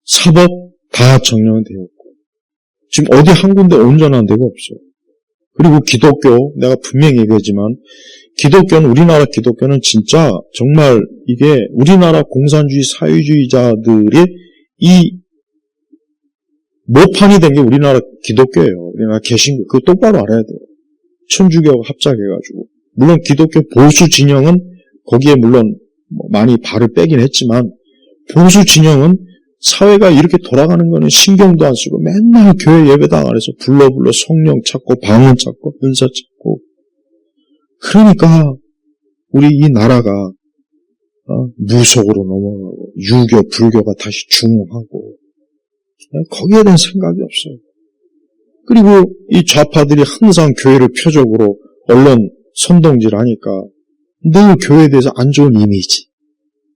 사법 다 점령되었고, 지금 어디 한 군데 온전한 데가 없어요. 그리고 기독교, 내가 분명히 얘기하지만, 우리나라 기독교는 진짜 정말 이게 우리나라 공산주의 사회주의자들의 이 모판이 된 게 우리나라 기독교예요. 우리나라 개신교. 그거 똑바로 알아야 돼요. 천주교하고 합작해가지고. 물론 기독교 보수 진영은 거기에 물론 많이 발을 빼긴 했지만 보수 진영은 사회가 이렇게 돌아가는 거는 신경도 안 쓰고 맨날 교회 예배당 안에서 불러 성령 찾고 방언 찾고 은사 찾고. 그러니까 우리 이 나라가 무속으로 넘어가고 유교, 불교가 다시 중흥하고 거기에 대한 생각이 없어요. 그리고 이 좌파들이 항상 교회를 표적으로 언론 선동질하니까 늘 교회에 대해서 안 좋은 이미지,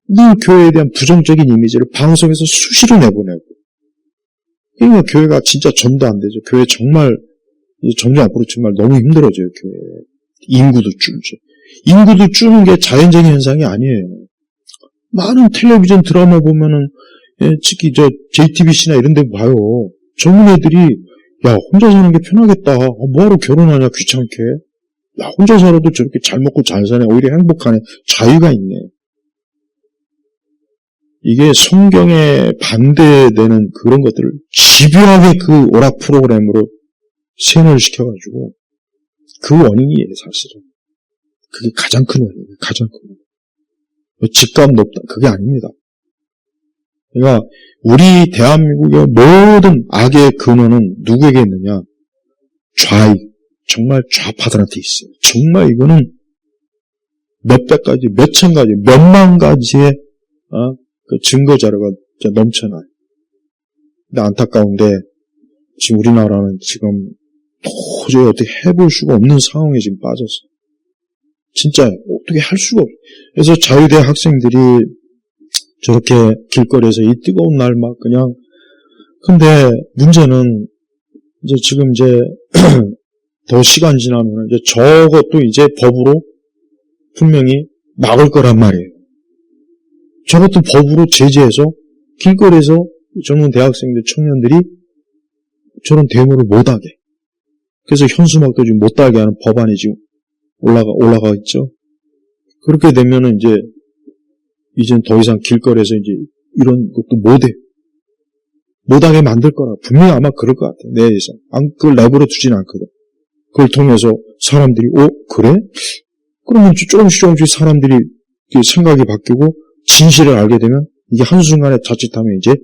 늘 교회에 대한 부정적인 이미지를 방송에서 수시로 내보내고. 그러니까 교회가 진짜 전도 안 되죠. 교회 정말 점점 앞으로 정말 너무 힘들어져요. 교회 인구도 줄죠. 인구도 줄는 게 자연적인 현상이 아니에요. 많은 텔레비전 드라마 보면은 특히 JTBC나 이런 데 봐요. 젊은 애들이 야 혼자 사는 게 편하겠다. 뭐하러 결혼하냐 귀찮게. 야 혼자 살아도 저렇게 잘 먹고 잘 사네. 오히려 행복하네. 자유가 있네. 이게 성경에 반대되는 그런 것들을 집요하게 그 오락 프로그램으로 세뇌를 시켜가지고 그 원인이에요 사실은. 그게 가장 큰 원인이에요. 가장 큰 원인. 집값 높다. 그게 아닙니다. 그러니까 우리 대한민국의 모든 악의 근원은 누구에게 있느냐? 좌익. 정말 좌파들한테 있어요. 정말 이거는 몇백 가지, 몇천 가지, 몇만 가지의 그 증거 자료가 넘쳐나요. 근데 안타까운데 지금 우리나라는 지금 도저히 어떻게 해볼 수가 없는 상황에 지금 빠졌어요. 진짜 어떻게 할 수가 없어요. 그래서 자유대 학생들이 저렇게 길거리에서 이 뜨거운 날 막 그냥. 근데 문제는 지금 더 시간 지나면 저것도 이제 법으로 분명히 막을 거란 말이에요. 저것도 법으로 제재해서 길거리에서 젊은 대학생들, 청년들이 저런 데모를 못하게. 그래서 현수막도 지금 못하게 하는 법안이 지금 올라가 있죠. 그렇게 되면은 이젠 더 이상 길거리에서 이런 것도 못하게 만들 거라. 분명히 아마 그럴 것 같아요. 내 예상. 그걸 내버려 두진 않거든. 그걸 통해서 사람들이, 그래? 그러면 조금씩 사람들이 생각이 바뀌고 진실을 알게 되면 이게 한순간에 자칫하면 이제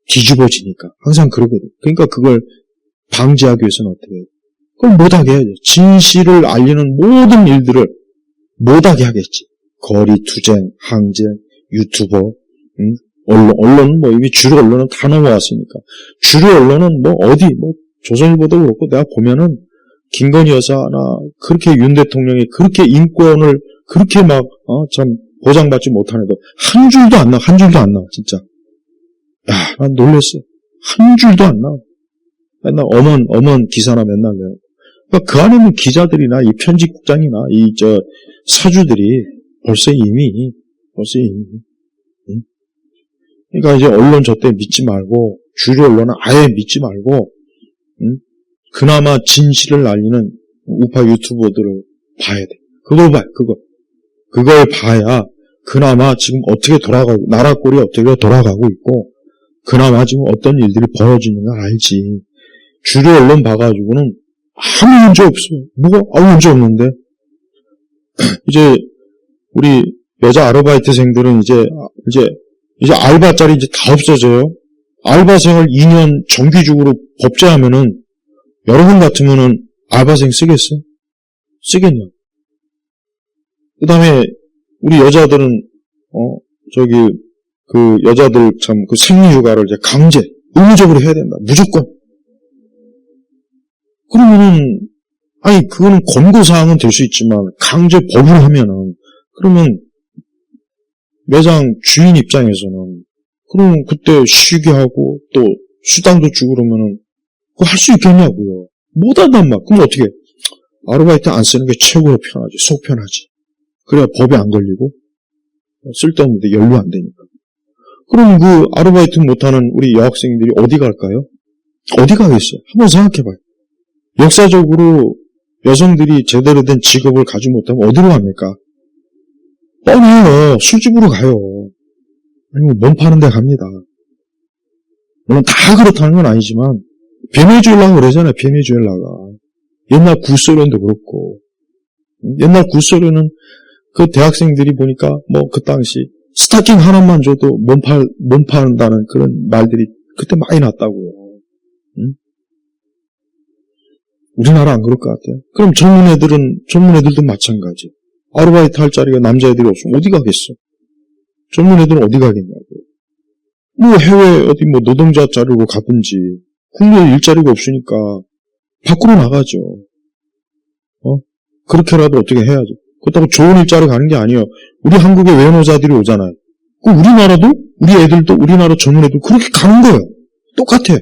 뒤집어지니까. 항상 그러거든. 그러니까 그걸 방지하기 위해서는 어떻게 해요? 그걸 못하게 해야죠. 진실을 알리는 모든 일들을 못하게 하겠지. 거리, 투쟁, 항쟁, 유튜버, 언론, 이미 주류 언론은 다 넘어왔으니까. 주류 언론은 조선일보도 그렇고 내가 보면은 김건희 여사나 그렇게 윤 대통령이 그렇게 인권을 그렇게 참 보장받지 못한 애도 한 줄도 안 나와, 진짜. 야, 난 놀랬어. 한 줄도 안 나와. 맨날 엄한 기사나 맨날 내요. 그러니까 그 안에 있는 기자들이나 이 편집국장이나 사주들이 벌써 이미. 그러니까 이제 언론 저때 믿지 말고, 주류 언론은 아예 믿지 말고, 그나마 진실을 알리는 우파 유튜버들을 봐야 돼. 그걸 봐요, 그걸 봐야 그나마 지금 어떻게 나라 꼴이 어떻게 돌아가고 있고, 그나마 지금 어떤 일들이 벌어지는가 알지. 주류 언론 봐가지고는 아무 문제 없어요. 아무 문제 없는데. 이제, 우리 여자 아르바이트생들은 이제 알바 자리 다 없어져요. 알바생을 2년 정기적으로 법제하면은, 여러분 같으면은 알바생 쓰겠어요? 쓰겠냐? 그 다음에, 우리 여자들은, 여자들 생리휴가를 이제 의무적으로 해야 된다. 무조건. 그러면은, 그거는 권고사항은 될 수 있지만, 강제 법으로 하면은, 그러면, 매장 주인 입장에서는, 그러면 그때 쉬게 하고, 또, 수당도 주고 그러면은, 그거 할 수 있겠냐고요. 못한단 말. 그럼 어떻게? 아르바이트 안 쓰는 게 최고로 편하지. 속 편하지. 그래야 법에 안 걸리고, 쓸데없는데 연루 안 되니까. 그럼 그 아르바이트 못하는 우리 여학생들이 어디 갈까요? 어디 가겠어요? 한번 생각해봐요. 역사적으로 여성들이 제대로 된 직업을 가지고 못하면 어디로 갑니까? 뻔해요. 술집으로 가요. 아니면 몸 파는 데 갑니다. 물론 다 그렇다는 건 아니지만, 베네수엘라가 그러잖아요, 베네수엘라가. 옛날 구소련도 그렇고, 옛날 구소련은 그 대학생들이 보니까 뭐 그 당시 스타킹 하나만 줘도 몸 파는다는 그런 말들이 그때 많이 났다고요. 응? 우리나라 안 그럴 것 같아요. 그럼 젊은 애들도 마찬가지. 아르바이트 할 자리가 남자애들이 없으면 어디 가겠어? 젊은 애들은 어디 가겠냐고. 뭐 해외 어디 뭐 노동자 자리로 가든지, 국내에 일자리가 없으니까 밖으로 나가죠. 그렇게라도 어떻게 해야죠. 그렇다고 좋은 일자리 가는 게 아니에요. 우리 한국에 외노자들이 오잖아요. 그 우리나라도, 우리 애들도, 우리나라 젊은 애들 그렇게 가는 거예요. 똑같아.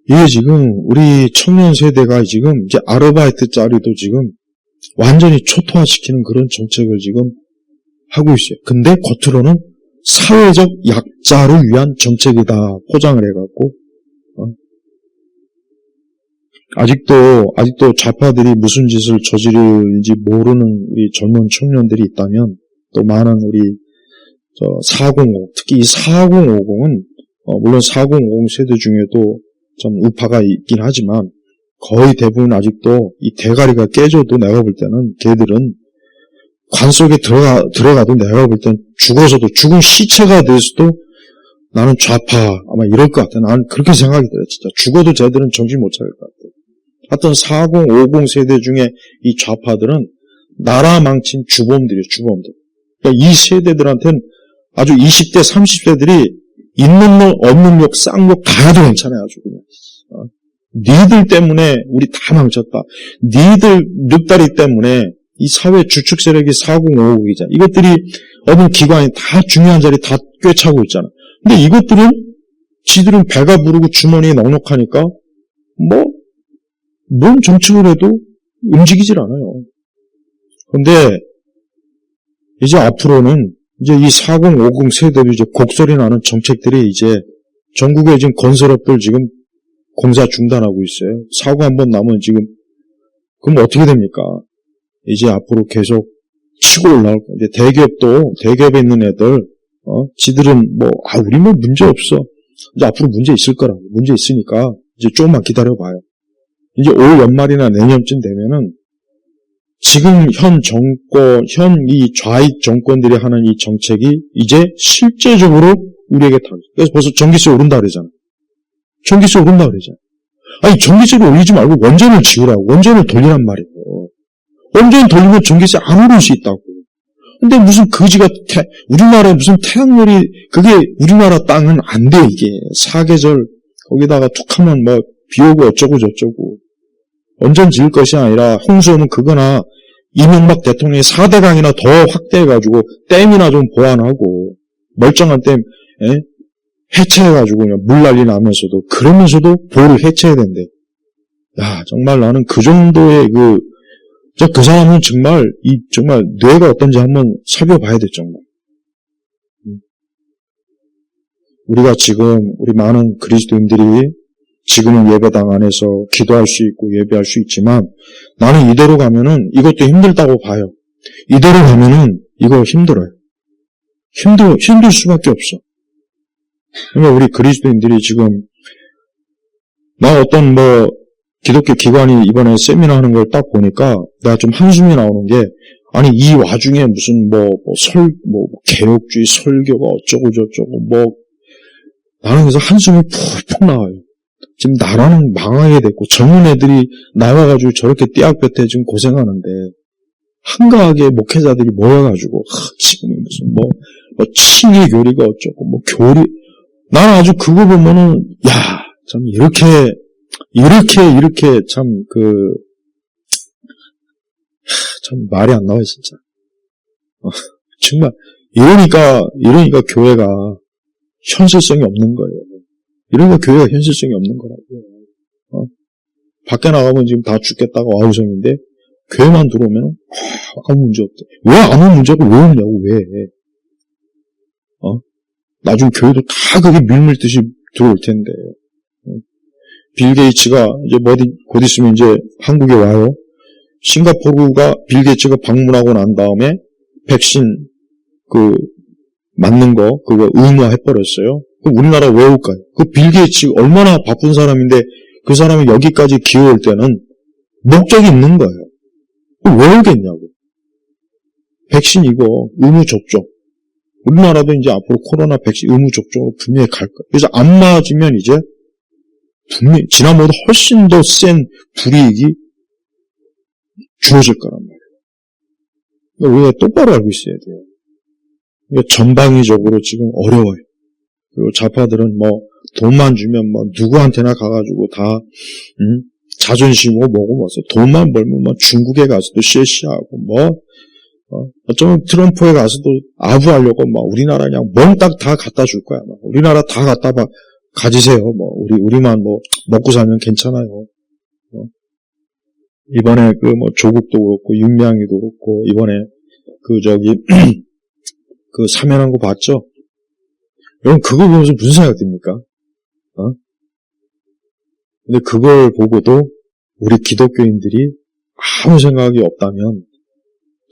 이게 지금 우리 청년 세대가 지금 이제 아르바이트 자리도 지금 완전히 초토화시키는 그런 정책을 지금 하고 있어요. 근데 겉으로는 사회적 약자를 위한 정책이다 포장을 해갖고 아직도 좌파들이 무슨 짓을 저지를지 모르는 우리 젊은 청년들이 있다면 또 많은 우리 405 특히 이 4050은 물론 4050 세대 중에도 좀 우파가 있긴 하지만 거의 대부분 아직도 이 대가리가 깨져도 내가 볼 때는 걔들은 관 속에 들어가도 내가 볼 땐 죽어서도 죽은 시체가 돼서도 나는 좌파 아마 이럴 것 같아. 나는 그렇게 생각이 들어요. 진짜 죽어도 쟤들은 정신 못 차릴 것 같아. 하여튼 40, 50 세대 중에 이 좌파들은 나라 망친 주범들이에요. 주범들. 그러니까 이 세대들한테는 아주 20대, 30대들이 있는 놈, 없는 욕, 쌍욕 다 해도 괜찮아요. 아주 그냥. 니들 때문에 우리 다 망쳤다. 니들 늑다리 때문에 이 사회 주축 세력이 40, 50이잖아. 이것들이 어느 기관이 다 중요한 자리 다 꿰차고 있잖아. 근데 이것들은 지들은 배가 부르고 주머니에 넉넉하니까 뭔 정책을 해도 움직이질 않아요. 근데 이제 앞으로는 이제 이 40, 50 세대도 이제 곡소리 나는 정책들이 이제 전국에 지금 건설업들 지금 공사 중단하고 있어요. 사고 한 번 나면 지금 그럼 어떻게 됩니까? 이제 앞으로 계속 치고 올라올 거예요. 이제 대기업에 있는 애들 지들은 우리 문제 없어. 이제 앞으로 문제 있을 거라고. 문제 있으니까 이제 조금만 기다려봐요. 이제 올 연말이나 내년쯤 되면은 지금 현 이 좌익 정권들이 하는 이 정책이 이제 실제적으로 우리에게 그래서 벌써 전기세 오른다 그러잖아. 전기세 오른다 그러잖아. 아니, 전기세를 올리지 말고 원전을 지으라고. 원전을 돌리란 말이에요. 원전 돌리면 전기세 안 오를 수 있다고. 근데 무슨 우리나라에 무슨 태양열이, 그게 우리나라 땅은 안 돼, 이게. 사계절, 거기다가 툭 하면 비 오고 어쩌고 저쩌고. 원전 지을 것이 아니라 홍수 오면 그거나 이명박 대통령이 4대강이나 더 확대해가지고 댐이나 좀 보완하고 멀쩡한 댐 해체해가지고 그냥 물 난리 나면서도 그러면서도 보를 해체해야 된대. 야, 정말 나는 그 정도의 그 사람은 정말 뇌가 어떤지 한번 살펴봐야 돼, 정말. 우리가 지금 우리 많은 그리스도인들이 지금은 예배당 안에서 기도할 수 있고 예배할 수 있지만 나는 이대로 가면은 이것도 힘들다고 봐요. 이대로 가면은 이거 힘들어요. 힘들 수밖에 없어. 그러니까 우리 그리스도인들이 지금 나 어떤 기독교 기관이 이번에 세미나 하는 걸 딱 보니까 내가 좀 한숨이 나오는 게 아니 이 와중에 무슨 개혁주의 설교가 어쩌고 저쩌고 나는 그래서 한숨이 푹푹 나와요. 지금 나라는 망하게 됐고 젊은 애들이 나와가지고 저렇게 띠약볕에 지금 고생하는데 한가하게 목회자들이 모여가지고 지금 무슨 칭의 교리가 어쩌고 교리 나는 아주 그거 보면은 참 이렇게 참 참 말이 안 나와요 진짜. 정말 이러니까 교회가 현실성이 없는 거예요. 이러니까 교회가 현실성이 없는 거라고요. 밖에 나가면 지금 다 죽겠다고 아우성인데 교회만 들어오면 아무 문제 없대. 왜 아무 문제가 왜 없냐고 왜? 나중에 교회도 다 그게 밀물듯이 들어올 텐데. 빌 게이츠가 이제 곧 있으면 이제 한국에 와요. 싱가포르가 빌 게이츠가 방문하고 난 다음에 백신 맞는 거 그거 의무화해버렸어요. 우리나라 왜 올까요? 그 빌 게이츠 얼마나 바쁜 사람인데 그 사람이 여기까지 기어올 때는 목적이 있는 거예요. 왜 오겠냐고. 백신 이거 의무 접종. 우리나라도 이제 앞으로 코로나 백신 의무 접종으로 분명히 갈 거예요. 그래서 안 맞으면 이제 분명히 지난번보다 훨씬 더 센 불이익이 주어질 거란 말이에요. 우리가 똑바로 알고 있어야 돼요. 그러니까 전방위적으로 지금 어려워요. 그리고 좌파들은 돈만 주면 누구한테나 가가지고 다 자존심이고 뭐고 뭐서 돈만 벌면 중국에 가서도 쉐시하고 어쩌면 트럼프에 가서도 아부하려고 우리나라 그냥 몽땅 다 갖다 줄 거야. 우리나라 다 갖다 가지세요. 우리만 먹고 살면 괜찮아요. 이번에 조국도 그렇고 윤미향이도 그렇고 이번에 그 사면한 거 봤죠? 여러분 그거 보면서 무슨 생각 듭니까? 근데 그걸 보고도 우리 기독교인들이 아무 생각이 없다면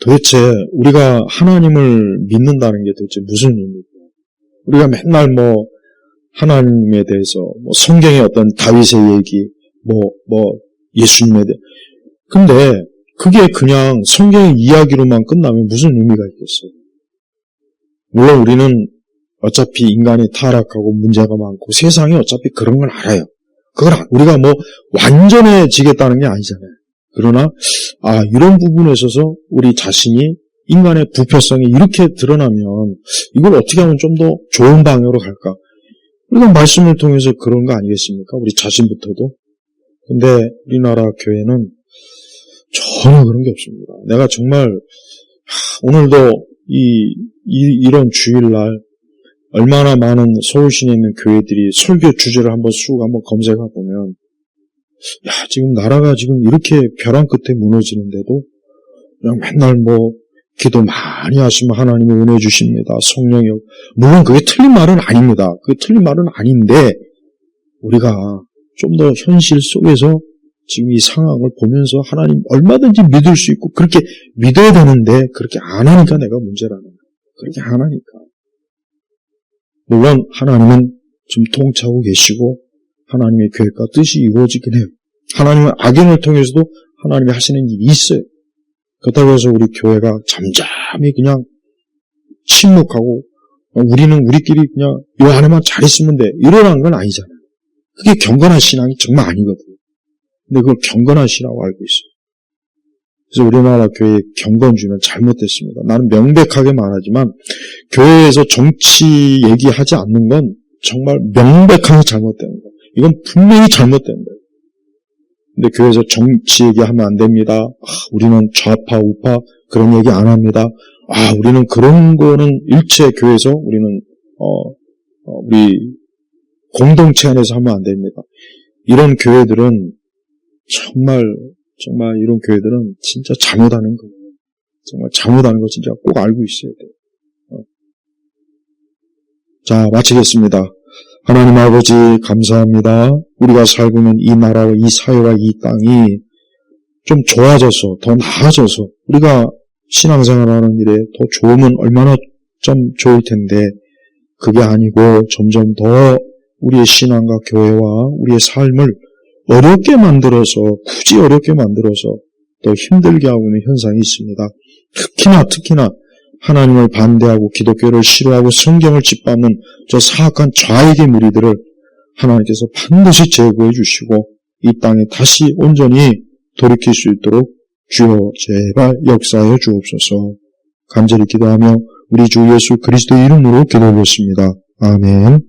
도대체 우리가 하나님을 믿는다는 게 도대체 무슨 의미입니까? 우리가 맨날 하나님에 대해서 성경의 어떤 다윗의 얘기 예수님에 대해 근데 그게 그냥 성경의 이야기로만 끝나면 무슨 의미가 있겠어요? 물론 우리는 어차피 인간이 타락하고 문제가 많고 세상이 어차피 그런 걸 알아요. 그걸 우리가 완전해지겠다는 게 아니잖아요. 그러나 이런 부분에 있어서 우리 자신이 인간의 부패성이 이렇게 드러나면 이걸 어떻게 하면 좀 더 좋은 방향으로 갈까? 우리가 말씀을 통해서 그런 거 아니겠습니까? 우리 자신부터도. 근데 우리나라 교회는 전혀 그런 게 없습니다. 내가 정말 오늘도 이런 주일날 얼마나 많은 서울시내에 있는 교회들이 설교 주제를 한번 검색해 보면 지금 나라가 지금 이렇게 벼랑 끝에 무너지는데도 그냥 맨날 기도 많이 하시면 하나님이 은혜 주십니다. 성령이 물론 그게 틀린 말은 아닙니다. 그게 틀린 말은 아닌데 우리가 좀 더 현실 속에서 지금 이 상황을 보면서 하나님 얼마든지 믿을 수 있고 그렇게 믿어야 되는데 그렇게 안 하니까 내가 문제라는 거예요. 그렇게 안 하니까. 물론 하나님은 지금 통치하고 계시고 하나님의 계획과 뜻이 이루어지긴 해요. 하나님은 악인을 통해서도 하나님이 하시는 일이 있어요. 그렇다고 해서 우리 교회가 잠잠히 그냥 침묵하고 우리는 우리끼리 그냥 이 안에만 잘 있으면 돼 이러라는 건 아니잖아요. 그게 경건한 신앙이 정말 아니거든요. 근데 그걸 경건한 신앙으로 알고 있어요. 그래서 우리나라 교회의 경건주의는 잘못됐습니다. 나는 명백하게 말하지만 교회에서 정치 얘기하지 않는 건 정말 명백하게 잘못된 거예요. 이건 분명히 잘못된 거예요. 근데 교회에서 정치 얘기하면 안 됩니다. 우리는 좌파, 우파 그런 얘기 안 합니다. 우리는 그런 거는 일체 교회에서 우리는 우리 공동체 안에서 하면 안 됩니다. 이런 교회들은 정말 이런 교회들은 진짜 잘못하는 거예요. 정말 잘못하는 거 진짜 꼭 알고 있어야 돼요. 자, 마치겠습니다. 하나님 아버지 감사합니다. 우리가 살고 있는 이 나라와 이 사회와 이 땅이 좀 좋아져서 더 나아져서 우리가 신앙생활하는 일에 더 좋으면 얼마나 좀 좋을 텐데 그게 아니고 점점 더 우리의 신앙과 교회와 우리의 삶을 어렵게 만들어서 굳이 어렵게 만들어서 더 힘들게 하고 있는 현상이 있습니다. 특히나 하나님을 반대하고 기독교를 싫어하고 성경을 짓밟는 저 사악한 좌익의 무리들을 하나님께서 반드시 제거해 주시고 이 땅에 다시 온전히 돌이킬 수 있도록 주여 제발 역사해 주옵소서. 간절히 기도하며 우리 주 예수 그리스도의 이름으로 기도드렸습니다. 아멘.